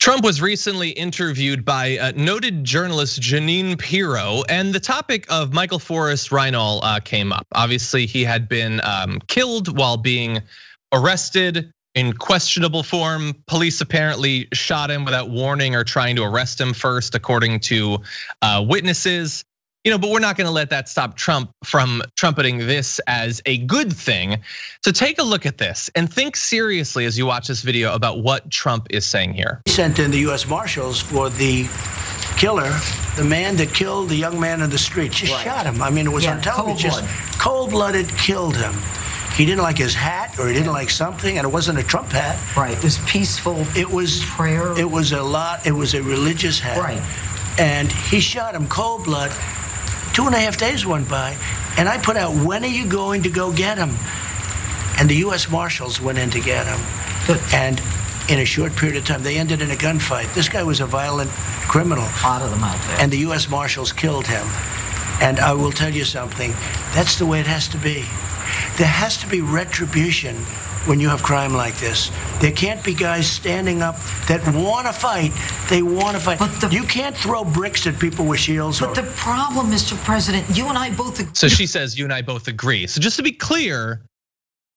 Trump was recently interviewed by noted journalist Jeanine Pirro, and the topic of Michael Forest Reinoehl came up. Obviously, he had been killed while being arrested in questionable form. Police apparently shot him without warning or trying to arrest him first, according to witnesses. But we're not gonna let that stop Trump from trumpeting this as a good thing. So take a look at this and think seriously as you watch this video about what Trump is saying here. He sent in the US Marshals for the killer, the man that killed the young man in the street. Just shot him. I mean, it was on television. Cold-blooded killed him. He didn't like his hat, or he didn't like something, and it wasn't a Trump hat. Right, it was peaceful. It was prayer. It was a religious hat. Right. And he shot him cold blood. 2.5 days went by, and I put out, when are you going to go get him? And the US Marshals went in to get him. And in a short period of time, they ended in a gunfight. This guy was a violent criminal. A lot of them out there. And the US Marshals killed him. And I will tell you something, that's the way it has to be. There has to be retribution when you have crime like this. There can't be guys standing up that want to fight. They want to fight. But you can't throw bricks at people with shields. But the problem, Mr. President, you and I both agree. So she says you and I both agree. So just to be clear,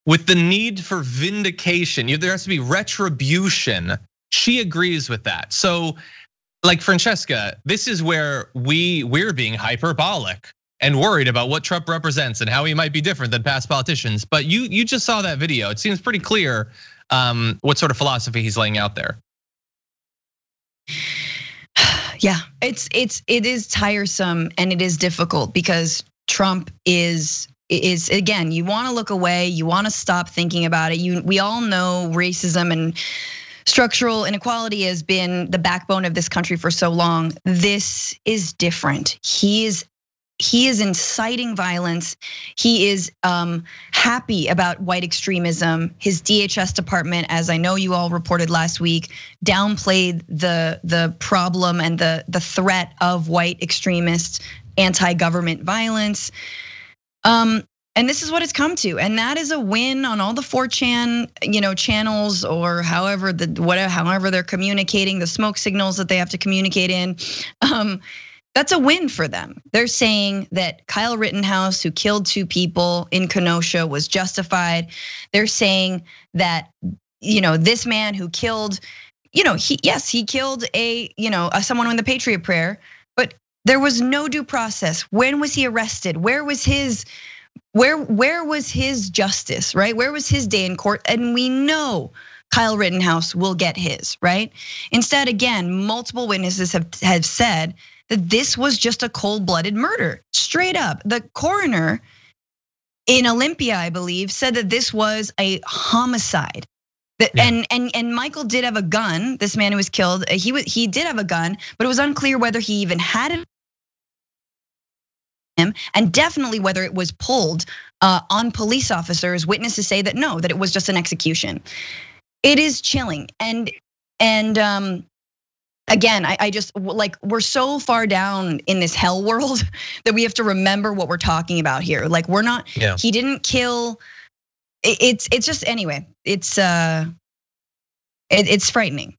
with the need for vindication, there has to be retribution. She agrees with that. So like Francesca, this is where we're being hyperbolic and worried about what Trump represents and how he might be different than past politicians. But you just saw that video. It seems pretty clear what sort of philosophy he's laying out there. Yeah, it is tiresome and it is difficult because Trump is again, you want to look away, you want to stop thinking about it. We all know racism and structural inequality has been the backbone of this country for so long. This is different. He is inciting violence. He is happy about white extremism. His DHS department, as I know you all reported last week, downplayed the problem and the threat of white extremist anti-government violence. And this is what it's come to, and that is a win on all the 4chan, channels, or however they're communicating, the smoke signals that they have to communicate in. That's a win for them. They're saying that Kyle Rittenhouse, who killed 2 people in Kenosha, was justified. They're saying that, this man who killed, he killed someone in the Patriot Prayer, but there was no due process. When was he arrested? Where was his justice, right? Where was his day in court? And we know Kyle Rittenhouse will get his, right? Instead, again, multiple witnesses have said that this was just a cold-blooded murder, straight up. The coroner in Olympia, I believe, said that this was a homicide. And Michael did have a gun. This man who was killed, he did have a gun, but it was unclear whether he even had it. And definitely whether it was pulled on police officers. Witnesses say that no, that it was just an execution. It is chilling, and again, I just like, we're so far down in this hell world that we have to remember what we're talking about here. Like, we're not. Yeah. He didn't kill. It's just, anyway. It's frightening.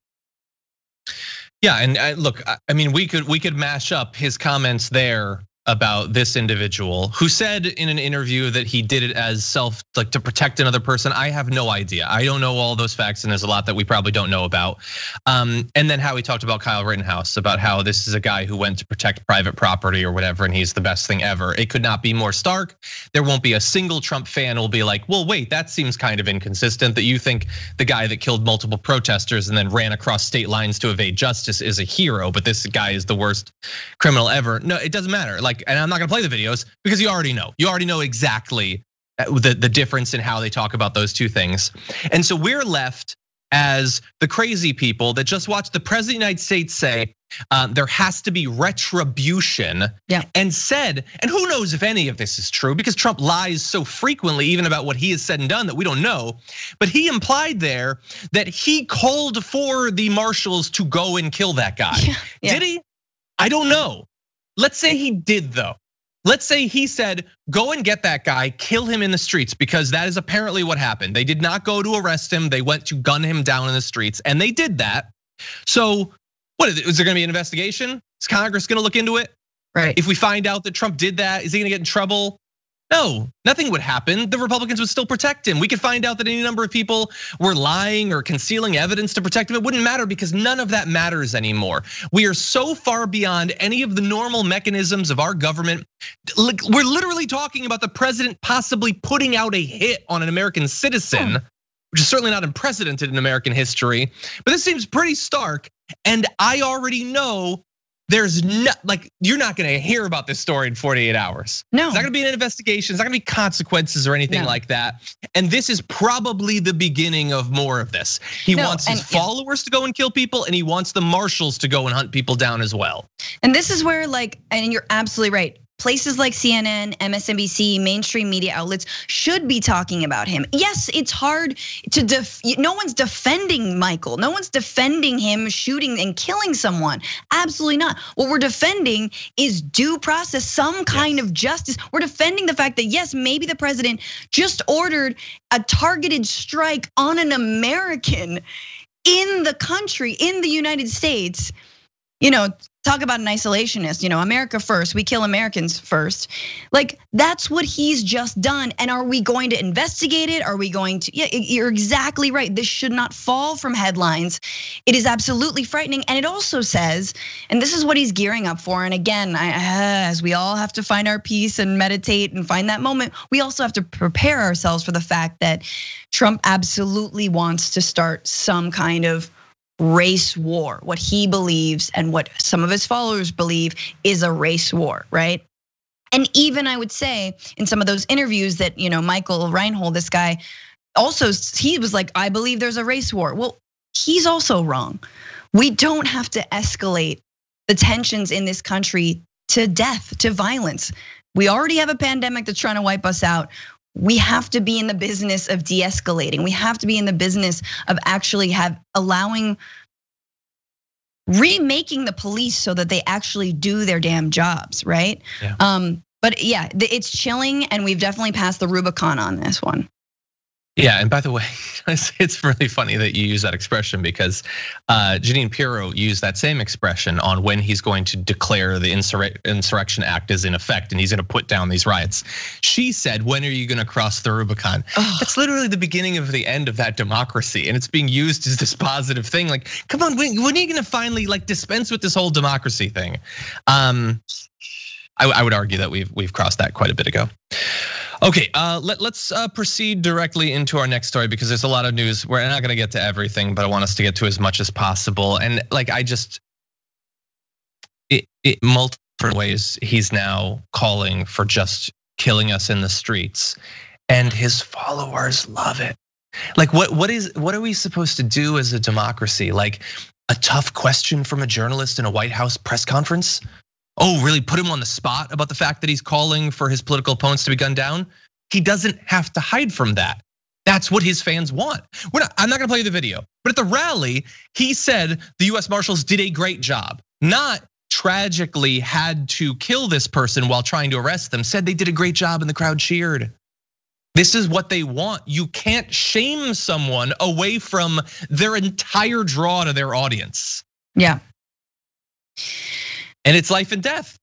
Yeah, and look, I mean, we could mash up his comments there about this individual who said in an interview that he did it as to protect another person. I have no idea. I don't know all those facts, and there's a lot that we probably don't know about. And then how he talked about Kyle Rittenhouse, about how this is a guy who went to protect private property or whatever, and he's the best thing ever. It could not be more stark. There won't be a single Trump fan who will be like, well, wait, that seems kind of inconsistent, that you think the guy that killed multiple protesters and then ran across state lines to evade justice is a hero, but this guy is the worst criminal ever. No, it doesn't matter. And I'm not gonna play the videos because you already know. You already know exactly the difference in how they talk about those two things. And so we're left as the crazy people that just watched the president of the United States say there has to be retribution, and said, and who knows if any of this is true, because Trump lies so frequently even about what he has said and done that we don't know. But he implied there that he called for the marshals to go and kill that guy. Did he? I don't know. Let's say he did though. Let's say he said, go and get that guy, kill him in the streets, because that is apparently what happened. They did not go to arrest him. They went to gun him down in the streets, and they did that. So what is there gonna be an investigation? Is Congress gonna look into it? Right. If we find out that Trump did that, is he gonna get in trouble? No, nothing would happen. The Republicans would still protect him. We could find out that any number of people were lying or concealing evidence to protect him. It wouldn't matter because none of that matters anymore. We are so far beyond any of the normal mechanisms of our government. We're literally talking about the president possibly putting out a hit on an American citizen, which is certainly not unprecedented in American history. But this seems pretty stark. And I already know there's you're not gonna hear about this story in 48 hours. No. It's not gonna be an investigation, it's not gonna be consequences or anything like that. And this is probably the beginning of more of this. He wants his followers to go and kill people, and he wants the Marshals to go and hunt people down as well. And this is where and you're absolutely right. Places like CNN, MSNBC, mainstream media outlets should be talking about him. Yes, it's hard to no one's defending Michael. No one's defending him shooting and killing someone. Absolutely not. What we're defending is due process, some kind of justice. We're defending the fact that yes, maybe the president just ordered a targeted strike on an American in the country, in the United States. Talk about an isolationist, America first, we kill Americans first. Like that's what he's just done. And are we going to investigate it? Are we going to, you're exactly right. This should not fall from headlines. It is absolutely frightening. And it also says, and this is what he's gearing up for. And again, as we all have to find our peace and meditate and find that moment, we also have to prepare ourselves for the fact that Trump absolutely wants to start some kind of race war, what he believes and what some of his followers believe is a race war, right? And even I would say in some of those interviews that, Michael Reinoehl, this guy, also, he was like, I believe there's a race war. Well, he's also wrong. We don't have to escalate the tensions in this country to death, to violence. We already have a pandemic that's trying to wipe us out. We have to be in the business of de-escalating. We have to be in the business of actually remaking the police so that they actually do their damn jobs, right? Yeah. But yeah, it's chilling, and we've definitely passed the Rubicon on this one. Yeah, and by the way, it's really funny that you use that expression because Jeanine Pirro used that same expression on when he's going to declare the Insurrection Act is in effect and he's gonna put down these riots. She said, when are you gonna cross the Rubicon? That's literally the beginning of the end of that democracy, and it's being used as this positive thing. Like, come on, when are you gonna finally dispense with this whole democracy thing? I would argue that we've crossed that quite a bit ago. Okay, let's proceed directly into our next story because there's a lot of news. We're not gonna get to everything, but I want us to get to as much as possible. And multiple ways he's now calling for just killing us in the streets, and his followers love it. What are we supposed to do as a democracy? Like a tough question from a journalist in a White House press conference? Oh, really put him on the spot about the fact that he's calling for his political opponents to be gunned down? He doesn't have to hide from that. That's what his fans want. I'm not gonna play you the video, but at the rally, he said the US Marshals did a great job, not tragically had to kill this person while trying to arrest them, said they did a great job and the crowd cheered. This is what they want. You can't shame someone away from their entire draw to their audience. Yeah. And it's life and death.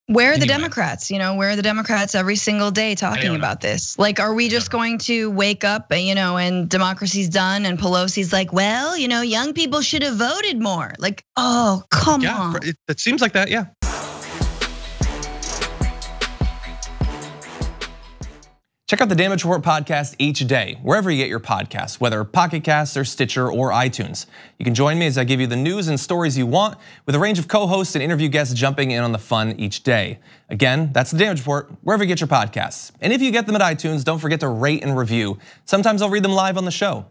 Where are the Democrats? Where are the Democrats every single day talking about this? Like, are we just going to wake up, and democracy's done and Pelosi's like, well, young people should have voted more. Like, oh, come on. It seems like that, yeah. Check out the Damage Report podcast each day, wherever you get your podcasts, whether Pocket Casts or Stitcher or iTunes. You can join me as I give you the news and stories you want, with a range of co-hosts and interview guests jumping in on the fun each day. Again, that's the Damage Report, wherever you get your podcasts. And if you get them at iTunes, don't forget to rate and review. Sometimes I'll read them live on the show.